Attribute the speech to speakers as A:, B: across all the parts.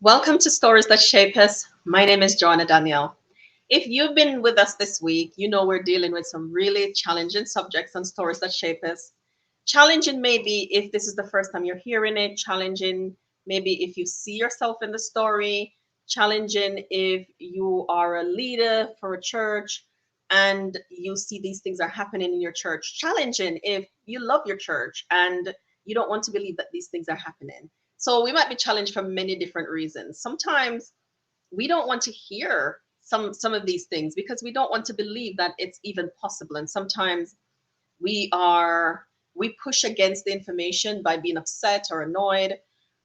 A: Welcome to Stories That Shape Us. My name is Joanna Daniel. If you've been with us this week, you know we're dealing with some really challenging subjects on Stories That Shape Us. Challenging maybe if this is the first time you're hearing it, challenging maybe if you see yourself in the story, challenging if you are a leader for a church and you see these things are happening in your church, challenging if you love your church and you don't want to believe that these things are happening. So we might be challenged for many different reasons. Sometimes we don't want to hear some of these things because we don't want to believe that it's even possible. And sometimes we are we push against the information by being upset or annoyed.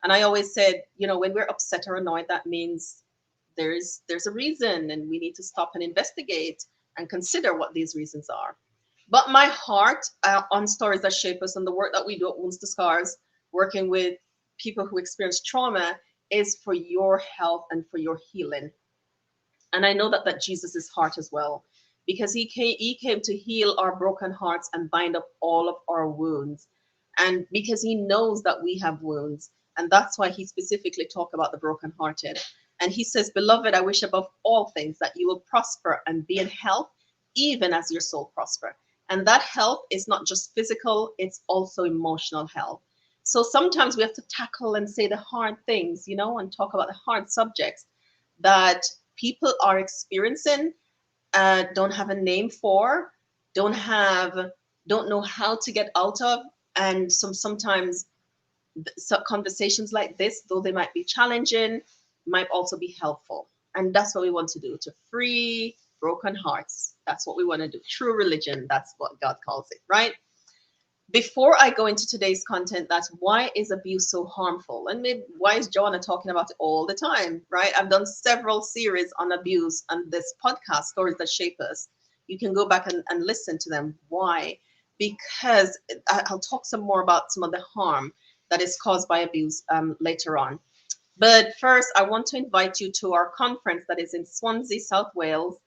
A: And I always said, when we're upset or annoyed, that means there's a reason, and we need to stop and investigate and consider what these reasons are. But my heart on Stories That Shape Us and the work that we do at Wounds to Scars, working with people who experience trauma, is for your health and for your healing. And I know that Jesus' heart as well, because he came to heal our broken hearts and bind up all of our wounds. And because he knows that we have wounds, and that's why he specifically talked about the brokenhearted. And he says, "Beloved, I wish above all things that you will prosper and be in health, even as your soul prosper." And that health is not just physical, it's also emotional health. So sometimes we have to tackle and say the hard things, and talk about the hard subjects that people are experiencing, don't have a name for, don't have, don't know how to get out of. And sometimes conversations like this, though they might be challenging, might also be helpful. And that's what we want to do, to free broken hearts. That's what we want to do. True religion, that's what God calls it, right? Before I go into today's content, that's why is abuse so harmful? And maybe why is Joanna talking about it all the time, right? I've done several series on abuse on this podcast, Stories That Shape Us. You can go back and listen to them. Why? Because I'll talk some more about some of the harm that is caused by abuse later on. But first, I want to invite you to our conference that is in Swansea, South Wales.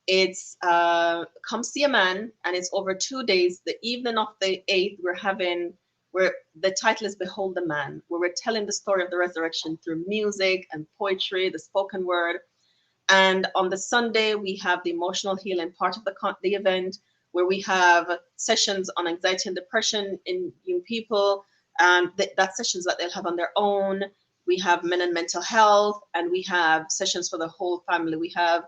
A: It's Come See a Man, and it's over 2 days. The evening of the 8th, where the title is Behold the Man, where we're telling the story of the resurrection through music and poetry, the spoken word. And on the Sunday, we have the emotional healing part of the event, where we have sessions on anxiety and depression in young people. That's sessions that they'll have on their own. We have men and mental health, and we have sessions for the whole family. We have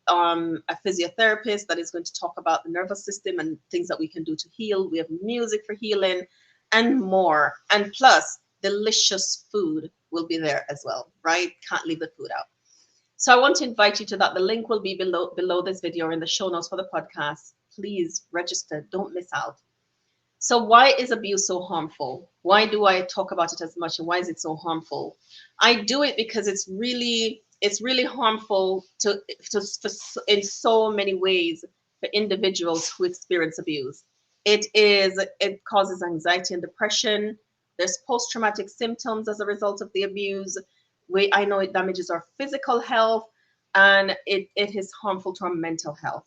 A: a physiotherapist that is going to talk about the nervous system and things that we can do to heal. We have music for healing and more. And plus, delicious food will be there as well, right? Can't leave the food out. So I want to invite you to that. The link will be below this video or in the show notes for the podcast. Please register. Don't miss out. So why is abuse so harmful? Why do I talk about it as much, and why is it so harmful? I do it because it's really harmful in so many ways for individuals who experience abuse. It causes anxiety and depression. There's post-traumatic symptoms as a result of the abuse. I know it damages our physical health, and it is harmful to our mental health.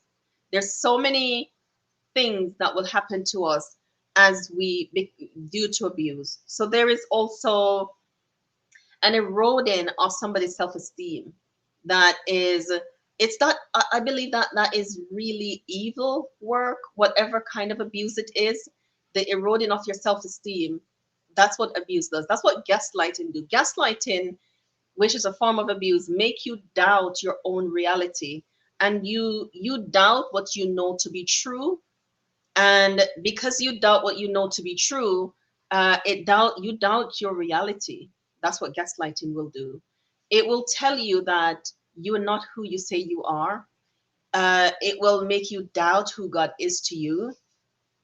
A: There's so many things that will happen to us due to abuse. So there is also an eroding of somebody's self-esteem. That is, it's not, I believe that is really evil work, whatever kind of abuse it is. The eroding of your self-esteem, that's what abuse does. That's what gaslighting do. Gaslighting, which is a form of abuse, make you doubt your own reality, and you doubt what you know to be true. And because you doubt what you know to be true, you doubt your reality. That's what gaslighting will do. It will tell you that you are not who you say you are. It will make you doubt who God is to you.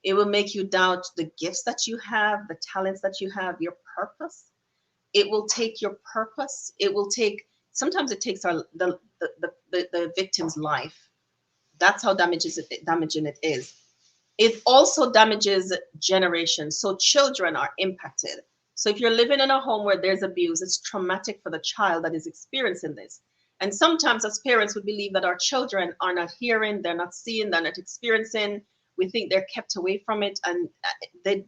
A: It will make you doubt the gifts that you have, the talents that you have, your purpose. It will take your purpose. Sometimes it takes the victim's life. That's how damaging it is. It also damages generations. So children are impacted. So if you're living in a home where there's abuse, it's traumatic for the child that is experiencing this. And sometimes as parents, we believe that our children are not hearing, they're not seeing, they're not experiencing. We think they're kept away from it, and they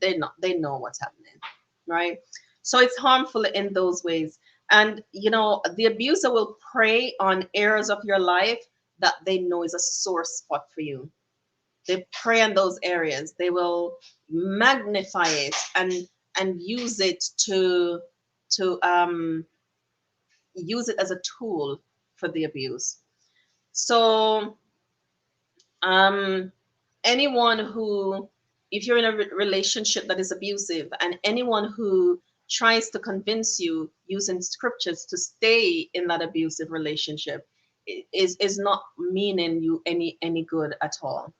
A: know what's happening, right? So it's harmful in those ways. And the abuser will prey on areas of your life that they know is a sore spot for you. They prey on those areas. They will magnify it and use it to use it as a tool for the abuse. So um, anyone who, if you're in a relationship that is abusive, and anyone who tries to convince you using scriptures to stay in that abusive relationship is not meaning you any good at all.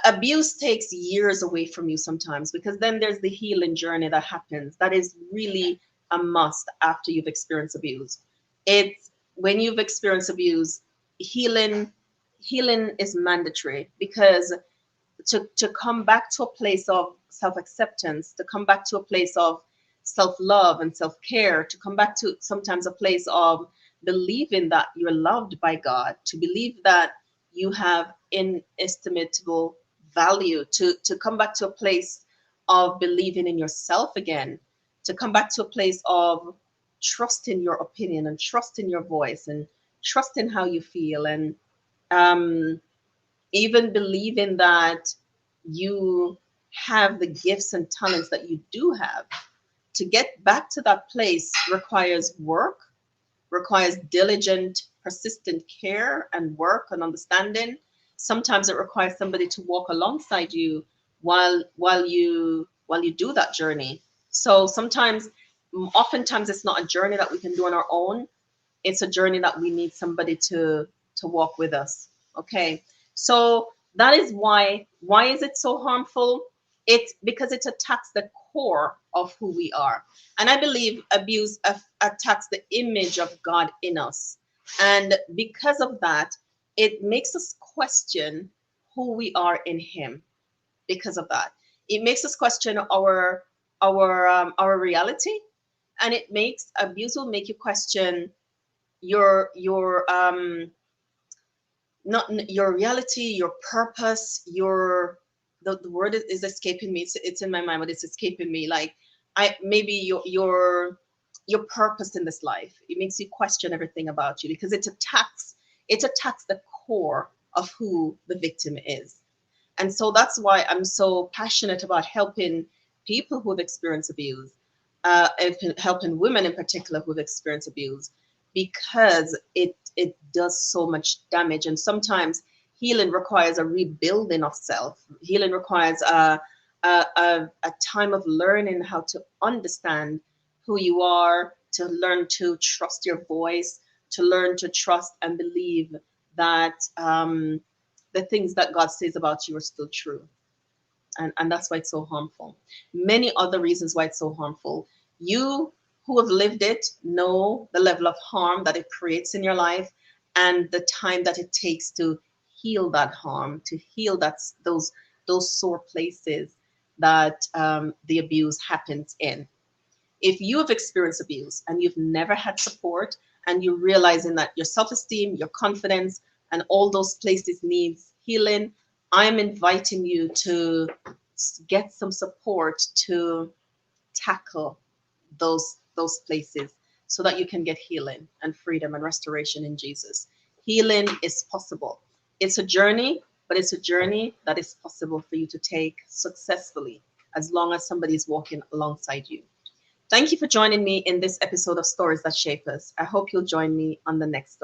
A: Abuse takes years away from you sometimes, because then there's the healing journey that happens that is really a must after you've experienced abuse. It's when you've experienced abuse, healing healing is mandatory, because to come back to a place of self-acceptance, to come back to a place of self-love and self-care, to come back to sometimes a place of believing that you're loved by God, to believe that you have inestimable value, to come back to a place of believing in yourself again, to come back to a place of trusting your opinion and trusting your voice and trusting how you feel, and um, even believing that you have the gifts and talents that you do have. To get back to that place requires work, requires diligent, persistent care and work and understanding. Sometimes it requires somebody to walk alongside you while you do that journey. So oftentimes it's not a journey that we can do on our own. It's a journey that we need somebody to walk with us. Okay, so that is why is it so harmful? It's because it attacks the core of who we are. And I believe abuse attacks the image of God in us, and because of that, it makes us question who we are in Him. Because of that, it makes us question our reality, and it makes abuse will make you question your not your reality, your purpose, the word is escaping me. It's in my mind, but it's escaping me. Like, I maybe your purpose in this life. It makes you question everything about you, because it attacks the core of who the victim is. And so that's why I'm so passionate about helping people who've experienced abuse, helping women in particular who've experienced abuse, because it does so much damage. And sometimes healing requires a rebuilding of self. Healing requires a time of learning how to understand who you are, to learn to trust your voice, to learn to trust and believe that the things that God says about you are still true. And that's why it's so harmful. Many other reasons why it's so harmful. You who have lived it know the level of harm that it creates in your life, and the time that it takes to heal that harm, to heal those sore places that the abuse happens in. If you have experienced abuse and you've never had support, and you're realizing that your self-esteem, your confidence, and all those places needs healing, I'm inviting you to get some support to tackle those places, so that you can get healing and freedom and restoration in Jesus. Healing is possible. It's a journey, but it's a journey that is possible for you to take successfully, as long as somebody is walking alongside you. Thank you for joining me in this episode of Stories That Shape Us. I hope you'll join me on the next